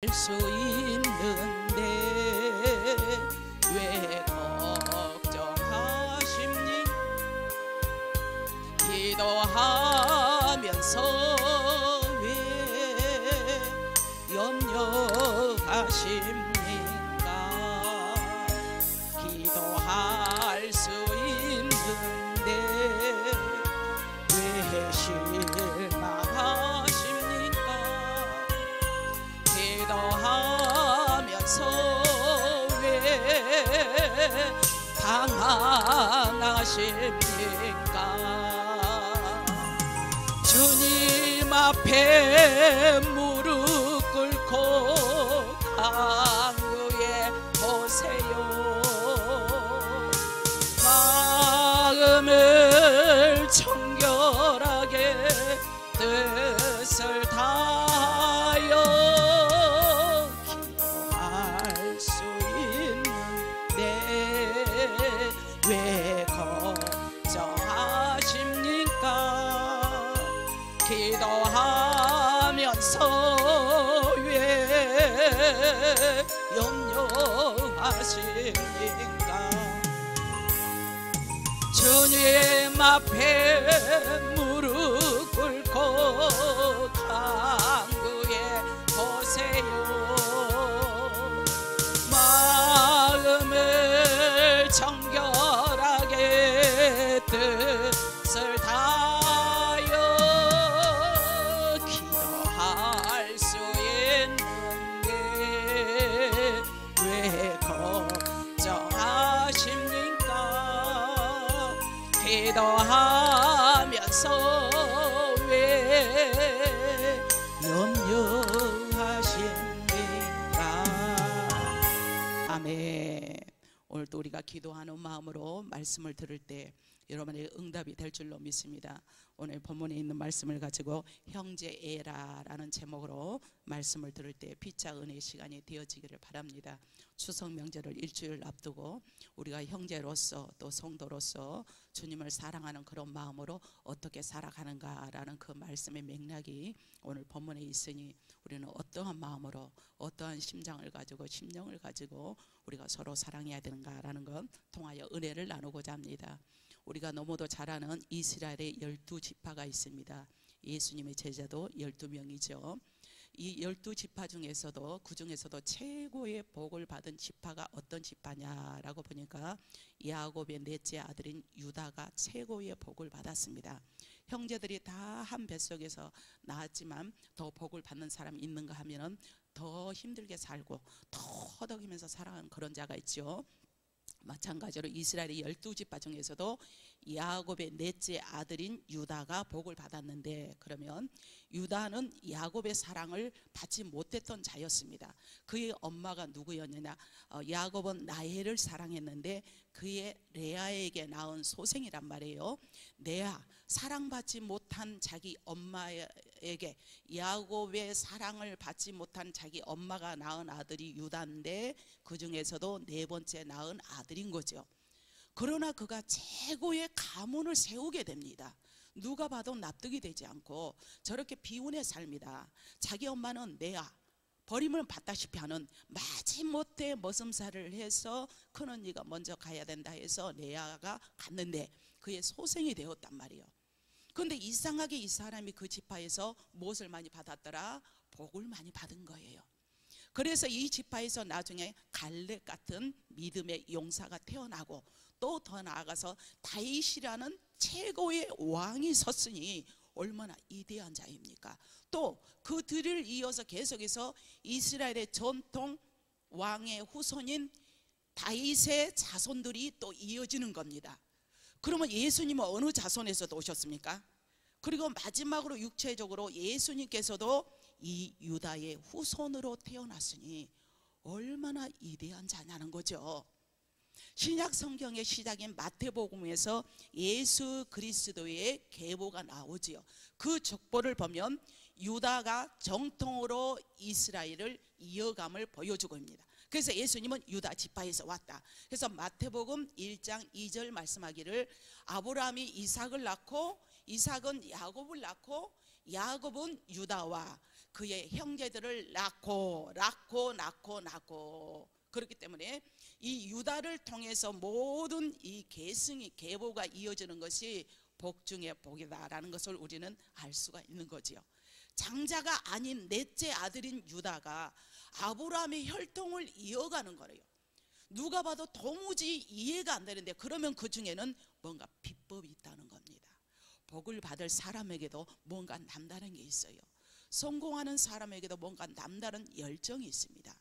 수 있는데 왜 걱정하십니? 기도하면서 왜 염려하십니까? 기도할 수 있는데 왜 실망하십니까? 기도하면서 왜 방황하십니까? 주님 앞에 무릎 꿇고 간구해 보세요. 마음을 청결하게 뜻을 다하여 기도할 수 있는데 왜 걱정하십니까? 기도하면서 왜 염려하십니까? 주님 앞에 무릎 꿇고 간구해 보세요. 마음을 정결하게 뜻을 다하여 기도할 수 있는데 왜 걱정하십니까? 기도하면서 왜 염려하십니까? 아멘. 오늘도 우리가 기도하는 마음으로 말씀을 들을 때 여러분의 응답이 될 줄로 믿습니다. 오늘 본문에 있는 말씀을 가지고 형제애라라는 제목으로 말씀을 들을 때 피차 은혜의 시간이 되어지기를 바랍니다. 추석 명절을 일주일 앞두고 우리가 형제로서 또 성도로서 주님을 사랑하는 그런 마음으로 어떻게 살아가는가라는 그 말씀의 맥락이 오늘 본문에 있으니 우리는 어떠한 마음으로 어떠한 심장을 가지고 심령을 가지고 우리가 서로 사랑해야 되는가라는 것 통하여 은혜를 나누고자 합니다. 우리가 너무도 잘 아는 이스라엘의 12지파가 있습니다. 예수님의 제자도 12명이죠. 이 12지파 중에서도 그 중에서도 최고의 복을 받은 지파가 어떤 지파냐라고 보니까 야곱의 넷째 아들인 유다가 최고의 복을 받았습니다. 형제들이 다 한 뱃속에서 낳았지만 더 복을 받는 사람이 있는가 하면은 더 힘들게 살고 더 허덕이면서 살아가는 그런 자가 있죠. 마찬가지로 이스라엘의 12지파 중에서도 야곱의 넷째 아들인 유다가 복을 받았는데, 그러면 유다는 야곱의 사랑을 받지 못했던 자였습니다. 그의 엄마가 누구였느냐? 야곱은 라헬을 사랑했는데 그의 레아에게 낳은 소생이란 말이에요. 레아, 사랑받지 못한 자기 엄마에게, 야곱의 사랑을 받지 못한 자기 엄마가 낳은 아들이 유다인데 그 중에서도 네 번째 낳은 아들인 거죠. 그러나 그가 최고의 가문을 세우게 됩니다. 누가 봐도 납득이 되지 않고 저렇게 비운의 삶이다. 자기 엄마는 레아, 버림을 받다시피 하는 마지못해 머슴살을 해서 큰언니가 먼저 가야 된다 해서 레아가 갔는데 그의 소생이 되었단 말이에요. 그런데 이상하게 이 사람이 그 지파에서 무엇을 많이 받았더라? 복을 많이 받은 거예요. 그래서 이 지파에서 나중에 갈렙 같은 믿음의 용사가 태어나고 또 더 나아가서 다윗이라는 최고의 왕이 섰으니 얼마나 위대한 자입니까? 또 그 뒤를 이어서 계속해서 이스라엘의 전통 왕의 후손인 다윗의 자손들이 또 이어지는 겁니다. 그러면 예수님은 어느 자손에서도 오셨습니까? 그리고 마지막으로 육체적으로 예수님께서도 이 유다의 후손으로 태어났으니 얼마나 위대한 자냐는 거죠. 신약 성경의 시작인 마태복음에서 예수 그리스도의 계보가 나오지요. 그 족보를 보면 유다가 정통으로 이스라엘을 이어감을 보여주고 있습니다. 그래서 예수님은 유다 지파에서 왔다. 그래서 마태복음 1장 2절 말씀하기를 아브라함이 이삭을 낳고 이삭은 야곱을 낳고 야곱은 유다와 그의 형제들을 낳고 그렇기 때문에 이 유다를 통해서 모든 이 계승이 계보가 이어지는 것이 복 중에 복이다라는 것을 우리는 알 수가 있는 거지요. 장자가 아닌 넷째 아들인 유다가 아브라함의 혈통을 이어가는 거래요. 누가 봐도 도무지 이해가 안 되는데, 그러면 그 중에는 뭔가 비법이 있다는 겁니다. 복을 받을 사람에게도 뭔가 남다른 게 있어요. 성공하는 사람에게도 뭔가 남다른 열정이 있습니다.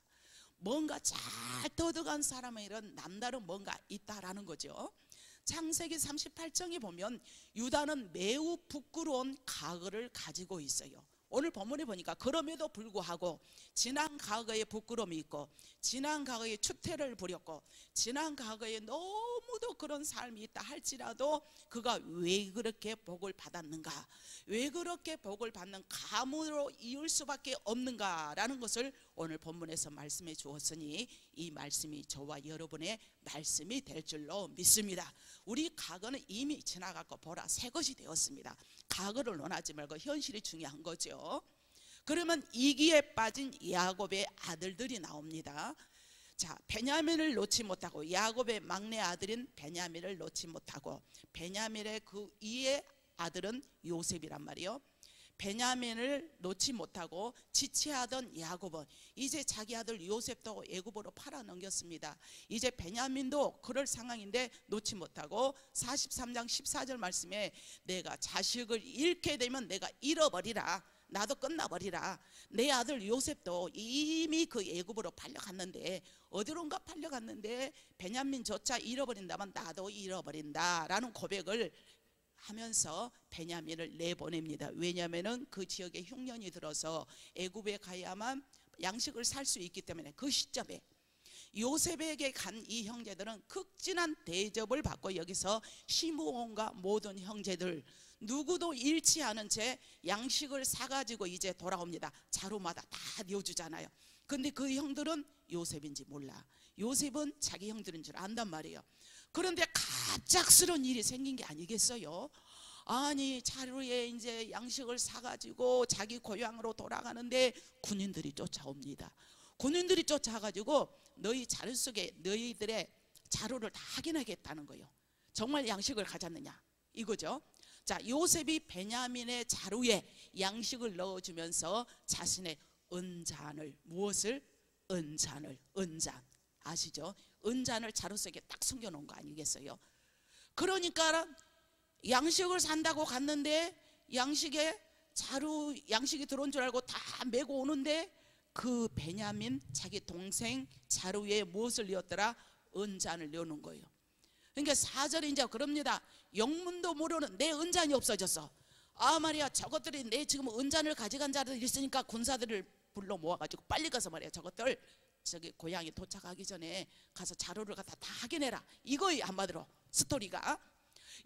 뭔가 잘 터득한 사람에게는 남다른 뭔가 있다라는 거죠. 창세기 38장에 보면 유다는 매우 부끄러운 과거를 가지고 있어요. 오늘 본문에 보니까 그럼에도 불구하고 지난 과거에 부끄러움이 있고, 지난 과거에 추태를 부렸고, 지난 과거에 너무도 그런 삶이 있다 할지라도 그가 왜 그렇게 복을 받았는가, 왜 그렇게 복을 받는 가문으로 이을 수밖에 없는가라는 것을 오늘 본문에서 말씀해 주었으니 이 말씀이 저와 여러분의 말씀이 될 줄로 믿습니다. 우리 과거는 이미 지나갔고 보라 새 것이 되었습니다. 과거를 논하지 말고 현실이 중요한 거죠. 그러면 이기에 빠진 야곱의 아들들이 나옵니다. 자, 베냐민을 놓지 못하고, 야곱의 막내 아들인 베냐민을 놓지 못하고, 베냐민의 그 이의 아들은 요셉이란 말이요. 베냐민을 놓지 못하고 지체하던 야곱은 이제 자기 아들 요셉도 애굽으로 팔아넘겼습니다. 이제 베냐민도 그럴 상황인데 놓지 못하고 43장 14절 말씀에 내가 자식을 잃게 되면 내가 잃어버리라, 나도 끝나버리라. 내 아들 요셉도 이미 그 애굽으로 팔려갔는데, 어디론가 팔려갔는데 베냐민조차 잃어버린다면 나도 잃어버린다 라는 고백을 하면서 베냐민을 내보냅니다. 왜냐하면 그 지역에 흉년이 들어서 애굽에 가야만 양식을 살 수 있기 때문에 그 시점에 요셉에게 간 이 형제들은 극진한 대접을 받고, 여기서 시므온과 모든 형제들 누구도 잃지 않은 채 양식을 사가지고 이제 돌아옵니다. 자루마다 다 내어주잖아요. 근데 그 형들은 요셉인지 몰라. 요셉은 자기 형들인 줄 안단 말이에요. 그런데 갑작스러운 일이 생긴 게 아니겠어요? 아니, 자루에 이제 양식을 사가지고 자기 고향으로 돌아가는데 군인들이 쫓아옵니다. 군인들이 쫓아가지고 너희 자루 속에 너희들의 자루를 다 확인하겠다는 거예요. 정말 양식을 가졌느냐 이거죠. 자, 요셉이 베냐민의 자루에 양식을 넣어주면서 자신의 은잔을, 무엇을? 은잔을, 은잔 아시죠? 은잔을 자루 속에 딱 숨겨놓은 거 아니겠어요? 그러니까 양식을 산다고 갔는데 양식에 양식이 들어온 줄 알고 다 메고 오는데 그 베냐민 자기 동생 자루에 무엇을 넣었더라? 은잔을 넣어놓은 거예요. 그러니까 4절에 이제 그럽니다. 영문도 모르는 내 은잔이 없어졌어. 아 말이야, 저것들이 내 지금 은잔을 가져간 자들이 있으니까 군사들을 불러 모아가지고 빨리 가서 말이야, 저것들 저기 고향에 도착하기 전에 가서 자료를 갖다 다 확인해라. 이거예요. 한마디로 스토리가.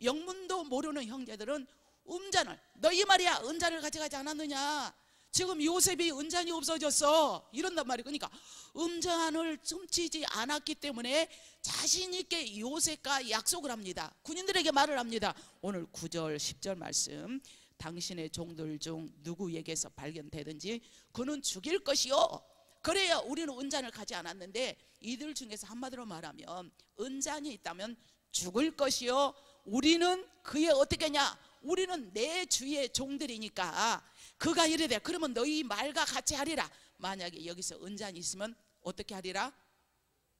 영문도 모르는 형제들은 은잔을, 너희 말이야 은잔을 가져가지 않았느냐, 지금 요셉이 은잔이 없어졌어 이런단 말이에요. 그러니까 은잔을 훔치지 않았기 때문에 자신 있게 요셉과 약속을 합니다. 군인들에게 말을 합니다. 오늘 9절 10절 말씀, 당신의 종들 중 누구에게서 발견되든지 그는 죽일 것이요, 그래야 우리는 은잔을 가지 않았는데 이들 중에서 한마디로 말하면 은잔이 있다면 죽을 것이요, 우리는 그의 어떻게 하냐, 우리는 내 주의 종들이니까 그가 이르되 그러면 너희 말과 같이 하리라. 만약에 여기서 은잔이 있으면 어떻게 하리라?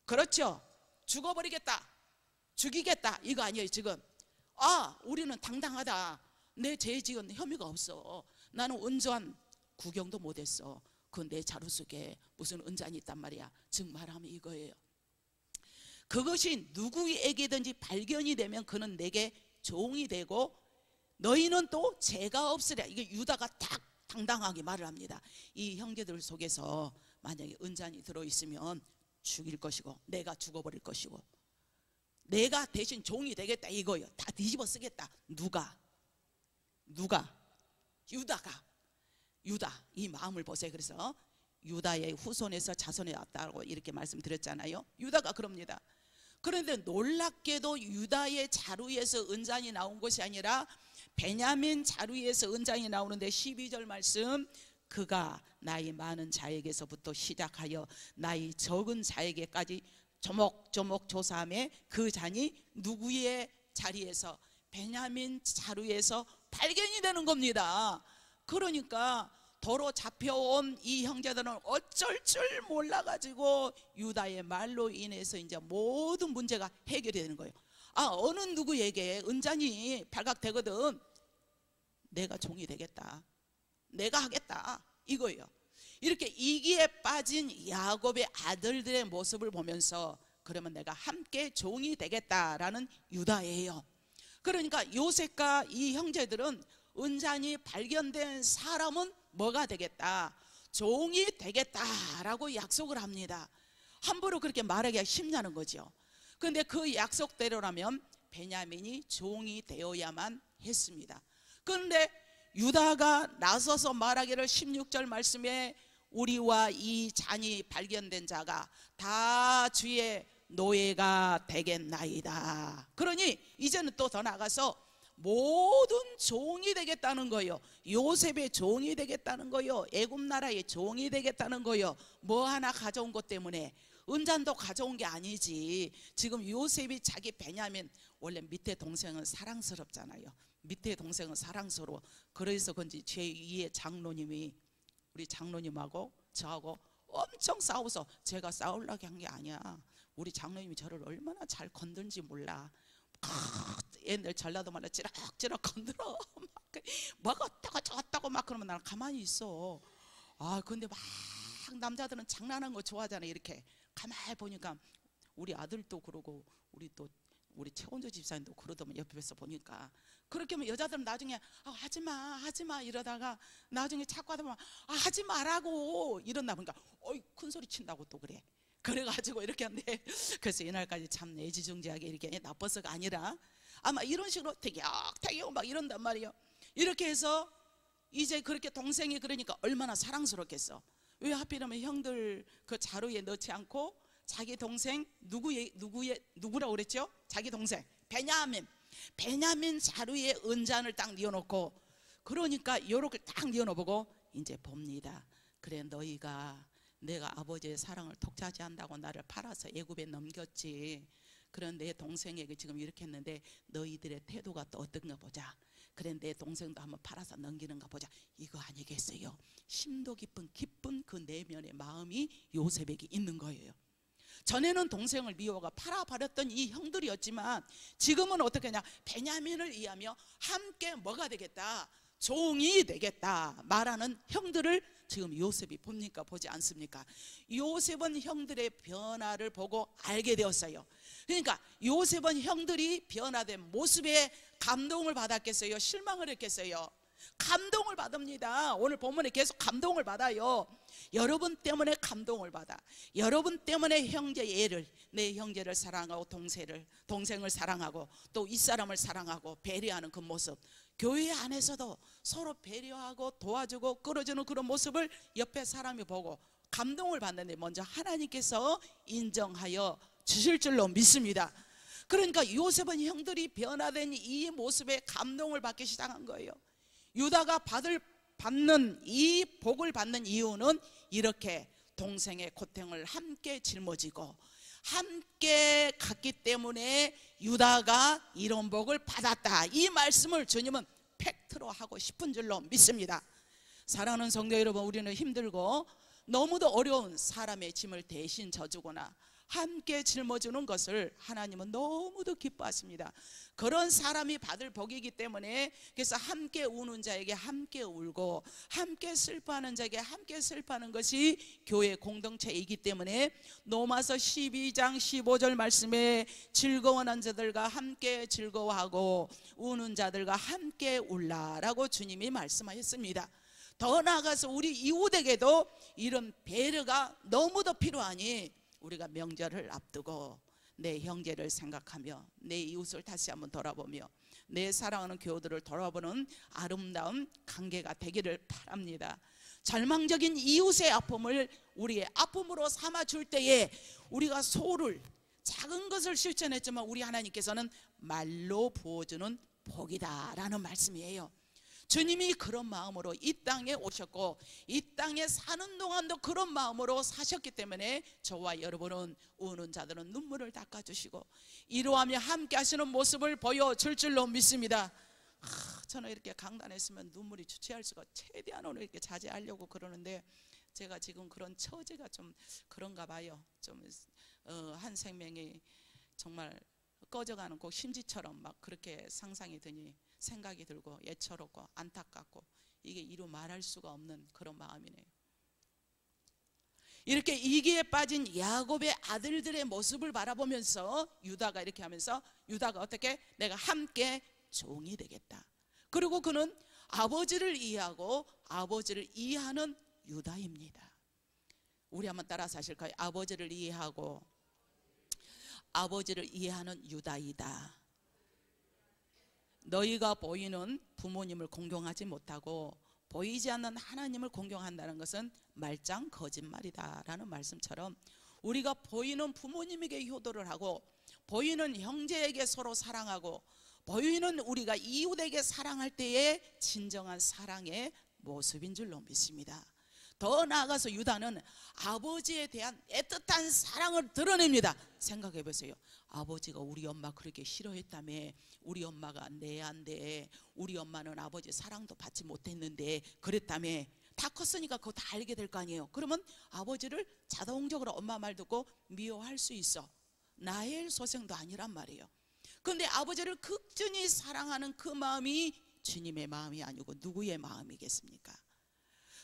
그렇죠, 죽어버리겠다, 죽이겠다 이거 아니에요. 지금 아 우리는 당당하다, 내 죄 지은 혐의가 없어, 나는 은잔 구경도 못했어, 그 내 자루 속에 무슨 은잔이 있단 말이야. 즉 말하면 이거예요. 그것이 누구에게든지 발견이 되면 그는 내게 종이 되고 너희는 또 죄가 없으랴. 이게 유다가 딱 당당하게 말을 합니다. 이 형제들 속에서 만약에 은잔이 들어있으면 죽일 것이고 내가 죽어버릴 것이고 내가 대신 종이 되겠다 이거예요. 다 뒤집어 쓰겠다. 누가? 유다. 이 마음을 보세요. 그래서 유다의 후손에서 자손에 왔다고 이렇게 말씀드렸잖아요. 유다가 그럽니다. 그런데 놀랍게도 유다의 자루에서 은잔이 나온 것이 아니라 베냐민 자루에서 은잔이 나오는데 12절 말씀, 그가 나이 많은 자에게서부터 시작하여 나이 적은 자에게까지 조목조목 조사함에 그 잔이 누구의 자리에서, 베냐민 자루에서 발견이 되는 겁니다. 그러니까 도로 잡혀온 이 형제들은 어쩔 줄 몰라가지고 유다의 말로 인해서 이제 모든 문제가 해결이 되는 거예요. 어느 누구에게 은잔이 발각되거든 내가 종이 되겠다, 내가 하겠다, 이거예요. 이렇게 이기에 빠진 야곱의 아들들의 모습을 보면서 그러면 내가 함께 종이 되겠다라는 유다예요. 그러니까 요셉과 이 형제들은 은잔이 발견된 사람은 뭐가 되겠다, 종이 되겠다라고 약속을 합니다. 함부로 그렇게 말하기가 쉽냐는 거죠. 그런데 그 약속대로라면 베냐민이 종이 되어야만 했습니다. 그런데 유다가 나서서 말하기를 16절 말씀에 우리와 이 잔이 발견된 자가 다 주의 노예가 되겠나이다. 그러니 이제는 또 더 나가서 모든 종이 되겠다는 거요, 요셉의 종이 되겠다는 거요, 애굽 나라의 종이 되겠다는 거요. 뭐 하나 가져온 것 때문에, 은잔도 가져온 게 아니지. 지금 요셉이 자기 베냐민, 원래 밑에 동생은 사랑스럽잖아요. 밑에 동생은 사랑스러워. 그래서 그런지 제2의 장로님이 우리 장로님하고 저하고 엄청 싸워서, 제가 싸우려고 한 게 아니야. 우리 장로님이 저를 얼마나 잘 건든지 몰라. 옛날 전라도 말로 찌락찌락 건드려. 막 어따고 저따고 막 그러면 나는 가만히 있어. 근데 막 남자들은 장난하는 거 좋아하잖아. 이렇게 가만히 보니까 우리 아들도 그러고 우리 최원조 집사님도 그러더만 옆에서 보니까. 그렇게 하면 여자들은 나중에 하지마 이러다가 나중에 자꾸 하다 보면 하지 말라고 이런다 보니까 큰 소리 친다고 또 그래. 그래가지고 이렇게 하는데, 그래서 이날까지 참 애지중지하게 이렇게 나빠서가 아니라 아마 이런 식으로 태격 막 이런단 말이에요. 이렇게 해서 이제 그렇게 동생이 그러니까 얼마나 사랑스럽겠어. 왜 하필이면 형들 그 자루에 넣지 않고 자기 동생 누구라고 그랬죠? 자기 동생 베냐민 자루에 은잔을 딱 뉘어놓고, 그러니까 요렇게 딱 뉘어놓고 이제 봅니다. 그래, 너희가 내가 아버지의 사랑을 독차지 한다고 나를 팔아서 애굽에 넘겼지. 그런 내 동생에게 지금 이렇게 했는데 너희들의 태도가 또 어떤가 보자. 그래, 내 동생도 한번 팔아서 넘기는가 보자. 이거 아니겠어요? 심도 깊은 그 내면의 마음이 요셉에게 있는 거예요. 전에는 동생을 미워가 팔아버렸던 이 형들이었지만 지금은 어떻게 하냐, 베냐민을 이해하며 함께 뭐가 되겠다, 종이 되겠다 말하는 형들을 지금 요셉이 봅니까, 보지 않습니까? 요셉은 형들의 변화를 보고 알게 되었어요. 그러니까 요셉은 형들이 변화된 모습에 감동을 받았겠어요, 실망을 했겠어요? 감동을 받습니다. 오늘 본문에 계속 감동을 받아요. 여러분 때문에 감동을 받아. 여러분 때문에 내 형제를 사랑하고 동생을 사랑하고 또 윗사람을 사랑하고 배려하는 그 모습, 교회 안에서도 서로 배려하고 도와주고 끌어주는 그런 모습을 옆에 사람이 보고 감동을 받는데 먼저 하나님께서 인정하여 주실 줄로 믿습니다. 그러니까 요셉은 형들이 변화된 이 모습에 감동을 받기 시작한 거예요. 유다가 받는 이 복을 받는 이유는 이렇게 동생의 고통을 함께 짊어지고 함께 갔기 때문에 유다가 이런 복을 받았다. 이 말씀을 주님은 팩트로 하고 싶은 줄로 믿습니다. 사랑하는 성도 여러분, 우리는 힘들고 너무도 어려운 사람의 짐을 대신 져주거나 함께 짊어지는 것을 하나님은 너무도 기뻐하십니다. 그런 사람이 받을 복이기 때문에, 그래서 함께 우는 자에게 함께 울고 함께 슬퍼하는 자에게 함께 슬퍼하는 것이 교회 공동체이기 때문에 로마서 12장 15절 말씀에 즐거워하는 자들과 함께 즐거워하고 우는 자들과 함께 울라라고 주님이 말씀하셨습니다. 더 나아가서 우리 이웃에게도 이런 배려가 너무도 필요하니 우리가 명절을 앞두고 내 형제를 생각하며 내 이웃을 다시 한번 돌아보며 내 사랑하는 교우들을 돌아보는 아름다운 관계가 되기를 바랍니다. 절망적인 이웃의 아픔을 우리의 아픔으로 삼아줄 때에 우리가 소를, 작은 것을 실천했지만 우리 하나님께서는 말로 부어주는 복이다 라는 말씀이에요. 주님이 그런 마음으로 이 땅에 오셨고 이 땅에 사는 동안도 그런 마음으로 사셨기 때문에 저와 여러분은 우는 자들은 눈물을 닦아주시고 이러하며 함께 하시는 모습을 보여줄 줄로 믿습니다. 저는 이렇게 강단에 있으면 눈물이 주체할 수가, 최대한 오늘 이렇게 자제하려고 그러는데 제가 지금 그런 처지가 좀 그런가 봐요. 좀 한 생명이 정말 꺼져가는 그 심지처럼 막 그렇게 상상이 드니 생각이 들고 애처롭고 안타깝고 이게 이루 말할 수가 없는 그런 마음이네요. 이렇게 이기에 빠진 야곱의 아들들의 모습을 바라보면서 유다가 이렇게 하면서 유다가 어떻게? 내가 함께 종이 되겠다. 그리고 그는 아버지를 이해하고 아버지를 이해하는 유다입니다. 우리 한번 따라서 하실까요? 아버지를 이해하고 아버지를 이해하는 유다이다. 너희가 보이는 부모님을 공경하지 못하고 보이지 않는 하나님을 공경한다는 것은 말짱 거짓말이다 라는 말씀처럼 우리가 보이는 부모님에게 효도를 하고 보이는 형제에게 서로 사랑하고 보이는 우리가 이웃에게 사랑할 때의 진정한 사랑의 모습인 줄로 믿습니다. 더 나아가서 유다는 아버지에 대한 애틋한 사랑을 드러냅니다. 생각해 보세요. 아버지가 우리 엄마 그렇게 싫어했다며, 우리 엄마가 내한데 우리 엄마는 아버지 사랑도 받지 못했는데 그랬다며, 다 컸으니까 그거 다 알게 될 거 아니에요. 그러면 아버지를 자동적으로 엄마 말 듣고 미워할 수 있어. 나의 소생도 아니란 말이에요. 그런데 아버지를 극진히 사랑하는 그 마음이 주님의 마음이 아니고 누구의 마음이겠습니까?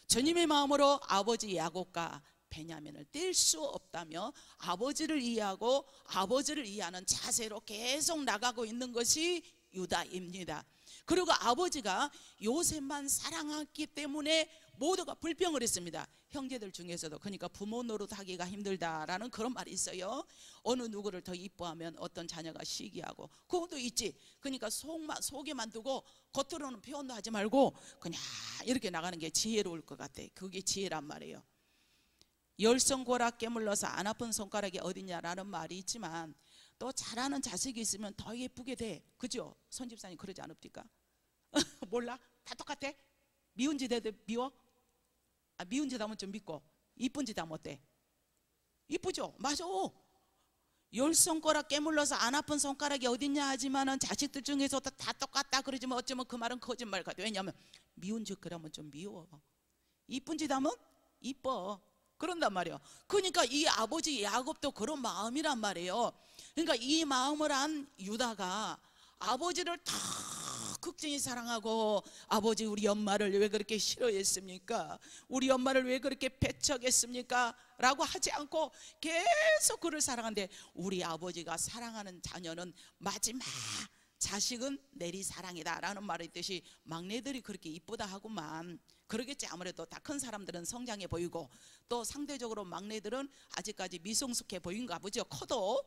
주님의 마음으로 아버지 야곱과 베냐민을 뗄 수 없다며 아버지를 이해하고 아버지를 이해하는 자세로 계속 나가고 있는 것이 유다입니다. 그리고 아버지가 요셉만 사랑했기 때문에 모두가 불평을 했습니다. 형제들 중에서도. 그러니까 부모 노릇하기가 힘들다라는 그런 말이 있어요. 어느 누구를 더 이뻐하면 어떤 자녀가 시기하고, 그것도 있지. 그러니까 속에만 두고 겉으로는 표현도 하지 말고 그냥 이렇게 나가는 게 지혜로울 것 같아. 그게 지혜란 말이에요. 열손가락 깨물러서 안 아픈 손가락이 어디냐라는 말이 있지만 또 잘하는 자식이 있으면 더 예쁘게 돼. 그죠? 손집사님 그러지 않읍니까? 몰라? 다 똑같아? 미운 짓 해도 미워? 미운 짓 하면 좀 믿고 이쁜 짓 하면 어때? 이쁘죠? 맞아. 열 손가락 깨물러서 안 아픈 손가락이 어딨냐 하지만은 자식들 중에서도 다 똑같다 그러지만 어쩌면 그 말은 거짓말 같아. 왜냐하면 미운 짓 그러면 좀 미워, 이쁜 짓 하면 이뻐, 그런단 말이에요. 그러니까 이 아버지 야곱도 그런 마음이란 말이에요. 그러니까 이 마음을 한 유다가 아버지를 다 극진히 사랑하고, 아버지 우리 엄마를 왜 그렇게 싫어했습니까? 우리 엄마를 왜 그렇게 배척했습니까? 라고 하지 않고 계속 그를 사랑하는데, 우리 아버지가 사랑하는 자녀는 마지막 자식은 내리사랑이다 라는 말이 있듯이 막내들이 그렇게 이쁘다 하고만 그러겠지. 아무래도 다 큰 사람들은 성장해 보이고 또 상대적으로 막내들은 아직까지 미성숙해 보인가 보죠, 커도.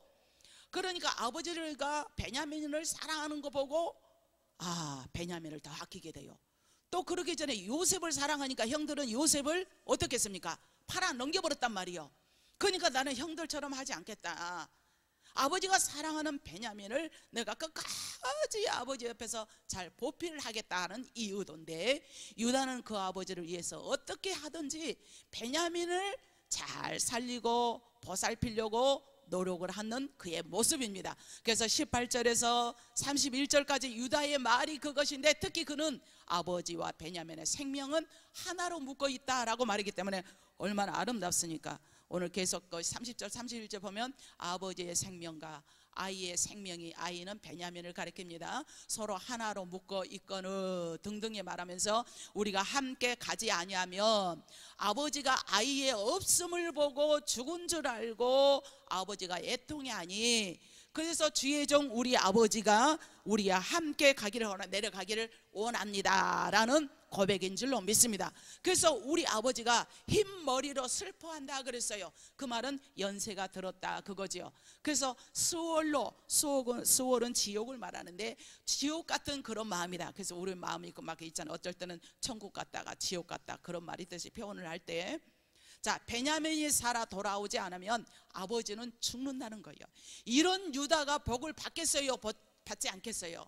그러니까 아버지가 베냐민을 사랑하는 거 보고 베냐민을 더 아끼게 돼요. 또 그러기 전에 요셉을 사랑하니까 형들은 요셉을 어떻게 했습니까? 팔아 넘겨버렸단 말이에요. 그러니까 나는 형들처럼 하지 않겠다. 아버지가 사랑하는 베냐민을 내가 끝까지 아버지 옆에서 잘 보필을 하겠다는 이 의도인데, 유다는 그 아버지를 위해서 어떻게 하든지 베냐민을 잘 살리고 보살피려고 노력을 하는 그의 모습입니다. 그래서 18절에서 31절까지 유다의 말이 그것인데, 특히 그는 아버지와 베냐민의 생명은 하나로 묶어 있다라고 말이기 때문에 얼마나 아름답습니까? 오늘 계속 30절 31절 보면 아버지의 생명과 아이의 생명이, 아이는 베냐민을 가리킵니다. 서로 하나로 묶어 있거늘 등등에 말하면서 우리가 함께 가지 아니하면 아버지가 아이의 없음을 보고 죽은 줄 알고 아버지가 애통이 아니, 그래서 주의 종 우리 아버지가 우리와 함께 가기를 내려가기를 원합니다 라는 고백인 줄로 믿습니다. 그래서 우리 아버지가 흰머리로 슬퍼한다 그랬어요. 그 말은 연세가 들었다 그거지요. 그래서 수월은 지옥을 말하는데 지옥 같은 그런 마음이다. 그래서 우리 마음이 막 있잖아요. 어쩔 때는 천국 갔다가 지옥 갔다 그런 말이 뜻이 표현을 할 때, 자, 베냐민이 살아 돌아오지 않으면 아버지는 죽는다는 거예요. 이런 유다가 복을 받겠어요? 받지 않겠어요?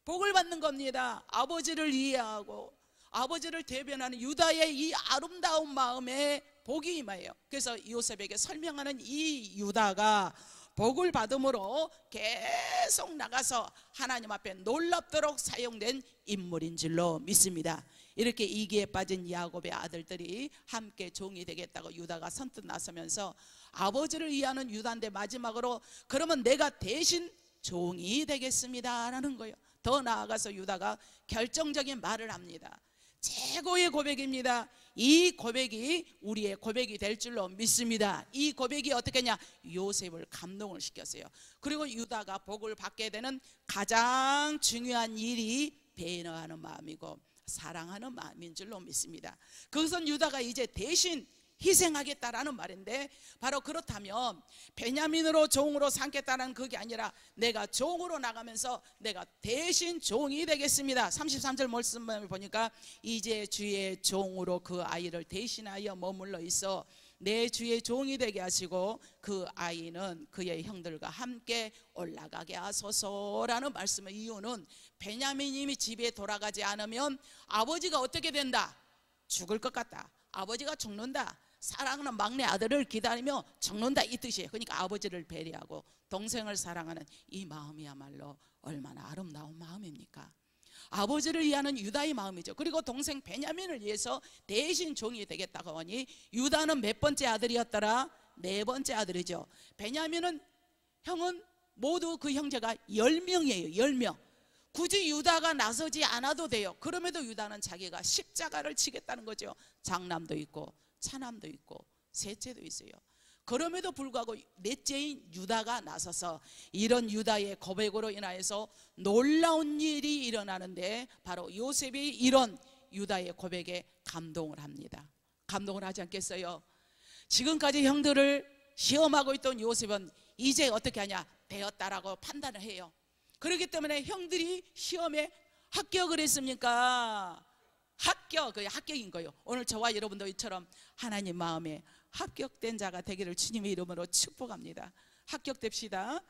복을 받는 겁니다. 아버지를 이해하고 아버지를 대변하는 유다의 이 아름다운 마음에 복이 임해요. 그래서 요셉에게 설명하는 이 유다가 복을 받음으로 계속 나가서 하나님 앞에 놀랍도록 사용된 인물인 줄로 믿습니다. 이렇게 이기에 빠진 야곱의 아들들이 함께 종이 되겠다고 유다가 선뜻 나서면서 아버지를 이해하는 유다인데 마지막으로 그러면 내가 대신 종이 되겠습니다 라는 거예요. 더 나아가서 유다가 결정적인 말을 합니다. 최고의 고백입니다. 이 고백이 우리의 고백이 될 줄로 믿습니다. 이 고백이 어떻게 했냐? 요셉을 감동을 시켰어요. 그리고 유다가 복을 받게 되는 가장 중요한 일이 배려하는 마음이고 사랑하는 마음인 줄로 믿습니다. 그것은 유다가 이제 대신 희생하겠다라는 말인데, 바로 그렇다면 베냐민으로 종으로 삼겠다는 그게 아니라 내가 종으로 나가면서 내가 대신 종이 되겠습니다. 33절 말씀을 보니까 이제 주의 종으로 그 아이를 대신하여 머물러 있어 내 주의 종이 되게 하시고 그 아이는 그의 형들과 함께 올라가게 하소서라는 말씀의 이유는 베냐민이 집에 돌아가지 않으면 아버지가 어떻게 된다? 죽을 것 같다. 아버지가 죽는다. 사랑하는 막내 아들을 기다리며 죽는다 이 뜻이에요. 그러니까 아버지를 배려하고 동생을 사랑하는 이 마음이야말로 얼마나 아름다운 마음입니까? 아버지를 위하는 유다의 마음이죠. 그리고 동생 베냐민을 위해서 대신 종이 되겠다고 하니 유다는 몇 번째 아들이었더라? 네 번째 아들이죠. 베냐민은 형은 모두 그 형제가 10명이에요 10명. 굳이 유다가 나서지 않아도 돼요. 그럼에도 유다는 자기가 십자가를 치겠다는 거죠. 장남도 있고 차남도 있고 셋째도 있어요. 그럼에도 불구하고 넷째인 유다가 나서서 이런 유다의 고백으로 인하여서 놀라운 일이 일어나는데 바로 요셉이 이런 유다의 고백에 감동을 합니다. 감동을 하지 않겠어요? 지금까지 형들을 시험하고 있던 요셉은 이제 어떻게 하냐? 되었다라고 판단을 해요. 그렇기 때문에 형들이 시험에 합격을 했습니까? 합격인 거예요. 오늘 저와 여러분도 이처럼 하나님 마음에 합격된 자가 되기를 주님의 이름으로 축복합니다. 합격됩시다.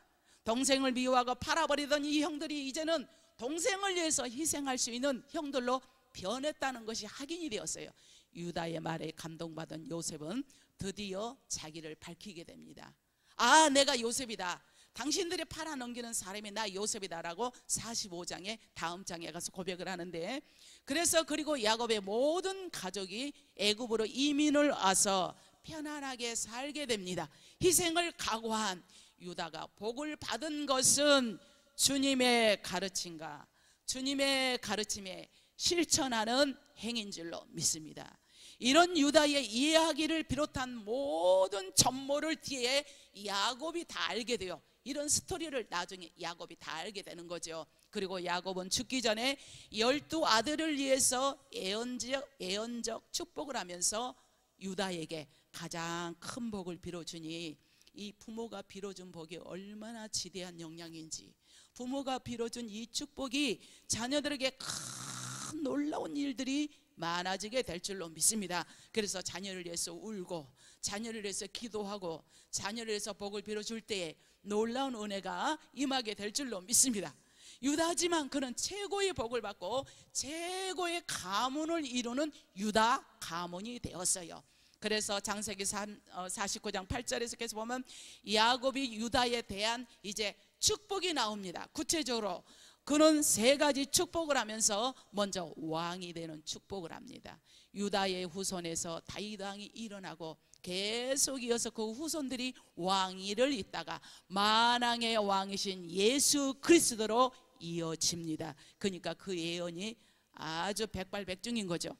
동생을 미워하고 팔아버리던 이 형들이 이제는 동생을 위해서 희생할 수 있는 형들로 변했다는 것이 확인이 되었어요. 유다의 말에 감동받은 요셉은 드디어 자기를 밝히게 됩니다. 아, 내가 요셉이다. 당신들이 팔아넘기는 사람이 나 요셉이다라고 45장의 다음 장에 가서 고백을 하는데, 그래서 그리고 야곱의 모든 가족이 애굽으로 이민을 와서 편안하게 살게 됩니다. 희생을 각오한 유다가 복을 받은 것은 주님의 가르침과 주님의 가르침에 실천하는 행인 줄로 믿습니다. 이런 유다의 이야기를 비롯한 모든 전모를 뒤에 야곱이 다 알게 돼요. 이런 스토리를 나중에 야곱이 다 알게 되는 거죠. 그리고 야곱은 죽기 전에 12아들을 위해서 예언적 축복을 하면서 유다에게 가장 큰 복을 빌어주니 이 부모가 빌어준 복이 얼마나 지대한 영향인지, 부모가 빌어준 이 축복이 자녀들에게 큰 놀라운 일들이 많아지게 될 줄로 믿습니다. 그래서 자녀를 위해서 울고 자녀를 위해서 기도하고 자녀를 위해서 복을 빌어줄 때에 놀라운 은혜가 임하게 될 줄로 믿습니다. 유다지만 그는 최고의 복을 받고 최고의 가문을 이루는 유다 가문이 되었어요. 그래서 창세기 49장 8절에서 계속 보면 야곱이 유다에 대한 이제 축복이 나옵니다. 구체적으로 그는 세 가지 축복을 하면서 먼저 왕이 되는 축복을 합니다. 유다의 후손에서 다윗 왕이 일어나고 계속 이어서 그 후손들이 왕위를 잇다가 만왕의 왕이신 예수 그리스도로 이어집니다. 그러니까 그 예언이 아주 백발백중인 거죠.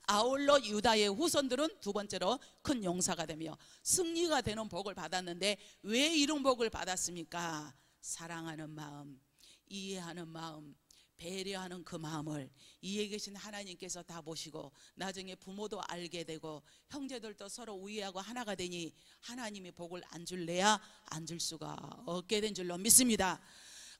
아울러 유다의 후손들은 두 번째로 큰 용사가 되며 승리가 되는 복을 받았는데 왜 이런 복을 받았습니까? 사랑하는 마음, 이해하는 마음, 배려하는 그 마음을 이에 계신 하나님께서 다 보시고 나중에 부모도 알게 되고 형제들도 서로 우애하고 하나가 되니 하나님이 복을 안 줄래야 안 줄 수가 없게 된 줄로 믿습니다.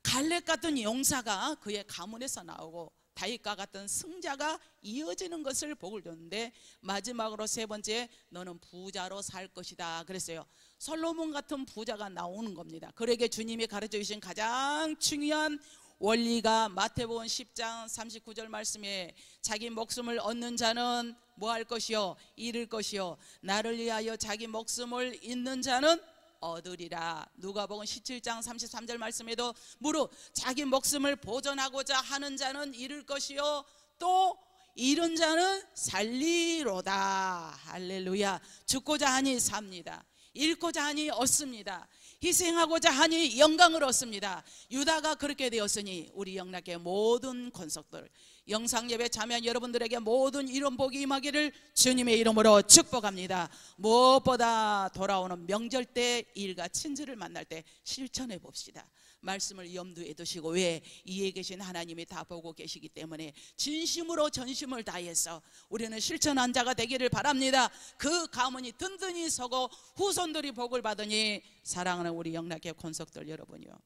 갈렙 같은 용사가 그의 가문에서 나오고 다윗과 같은 승자가 이어지는 것을 복을 줬는데, 마지막으로 세 번째, 너는 부자로 살 것이다 그랬어요. 솔로몬 같은 부자가 나오는 겁니다. 그에게 주님이 가르쳐 주신 가장 중요한 원리가 마태복음 10장 39절 말씀에 자기 목숨을 얻는 자는 뭐 할 것이요? 잃을 것이요. 나를 위하여 자기 목숨을 잃는 자는 얻으리라. 누가복음 17장 33절 말씀에도 무릇 자기 목숨을 보존하고자 하는 자는 잃을 것이요 또 잃은 자는 살리로다. 할렐루야. 죽고자 하니 삽니다. 잃고자 하니 얻습니다. 희생하고자 하니 영광을 얻습니다. 유다가 그렇게 되었으니 우리 영락의 모든 권속들 영상예배 참여한 여러분들에게 모든 이런 복이 임하기를 주님의 이름으로 축복합니다. 무엇보다 돌아오는 명절 때 일가 친지를 만날 때 실천해 봅시다. 말씀을 염두에 두시고, 왜? 이에 계신 하나님이 다 보고 계시기 때문에 진심으로 전심을 다해서 우리는 실천한 자가 되기를 바랍니다. 그 가문이 든든히 서고 후손들이 복을 받으니, 사랑하는 우리 영락의 권속들 여러분이요,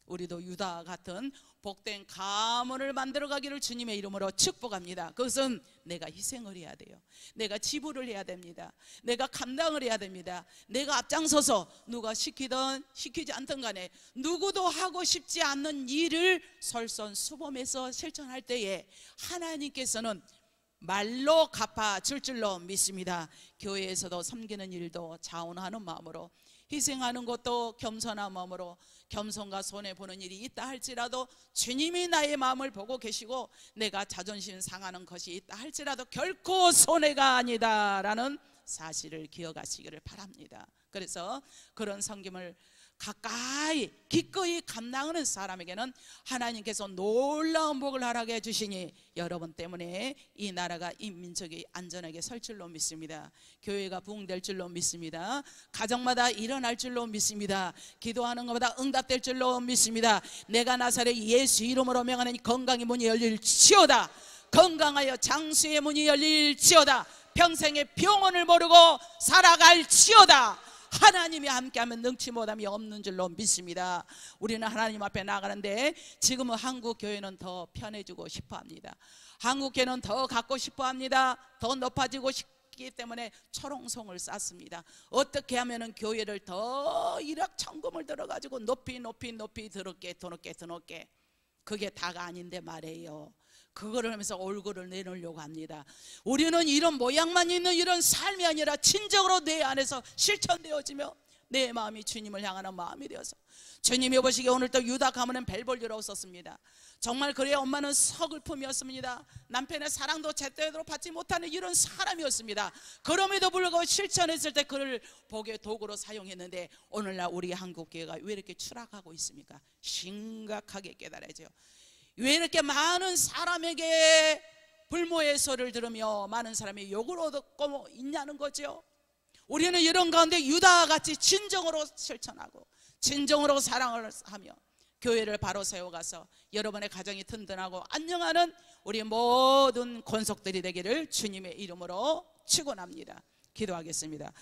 우리도 유다 같은 복된 가문을 만들어가기를 주님의 이름으로 축복합니다. 그것은 내가 희생을 해야 돼요. 내가 지불을 해야 됩니다. 내가 감당을 해야 됩니다. 내가 앞장서서 누가 시키든 시키지 않든 간에 누구도 하고 싶지 않는 일을 솔선수범해서 실천할 때에 하나님께서는 말로 갚아줄 줄로 믿습니다. 교회에서도 섬기는 일도 자원하는 마음으로, 희생하는 것도 겸손한 마음으로, 겸손과 손해보는 일이 있다 할지라도 주님이 나의 마음을 보고 계시고 내가 자존심 상하는 것이 있다 할지라도 결코 손해가 아니다 라는 사실을 기억하시기를 바랍니다. 그래서 그런 섬김을 가까이 기꺼이 감당하는 사람에게는 하나님께서 놀라운 복을 허락해 주시니 여러분 때문에 이 나라가, 이 민족이 안전하게 설 줄로 믿습니다. 교회가 부흥될 줄로 믿습니다. 가정마다 일어날 줄로 믿습니다. 기도하는 것마다 응답될 줄로 믿습니다. 내가 나사렛 예수 이름으로 명하는 건강의 문이 열릴지어다. 건강하여 장수의 문이 열릴지어다. 평생의 병원을 모르고 살아갈지어다. 하나님이 함께하면 능치 못함이 없는 줄로 믿습니다. 우리는 하나님 앞에 나가는데 지금은 한국 교회는 더 편해지고 싶어합니다. 한국 교회는 더 갖고 싶어합니다. 더 높아지고 싶기 때문에 초롱성을 쌓습니다. 어떻게 하면은 교회를 더 일확천금을 들어가지고 높이 드럽게 그게 다가 아닌데 말이에요. 그거를 하면서 얼굴을 내놓으려고 합니다. 우리는 이런 모양만 있는 이런 삶이 아니라 진정으로 내 안에서 실천되어지며 내 마음이 주님을 향하는 마음이 되어서, 주님이 보시기에 오늘도 유다 가문은 벨볼리로 웃었습니다. 정말 그래야 엄마는 서글픔이었습니다. 남편의 사랑도 제대로 받지 못하는 이런 사람이었습니다. 그럼에도 불구하고 실천했을 때 그를 복의 도구로 사용했는데 오늘날 우리 한국교회가 왜 이렇게 추락하고 있습니까? 심각하게 깨달아야죠. 왜 이렇게 많은 사람에게 불모의 소리를 들으며 많은 사람이 욕을 얻고 있냐는 거죠. 우리는 이런 가운데 유다와 같이 진정으로 실천하고 진정으로 사랑을 하며 교회를 바로 세워가서 여러분의 가정이 든든하고 안녕하는 우리 모든 권속들이 되기를 주님의 이름으로 축원합니다. 기도하겠습니다.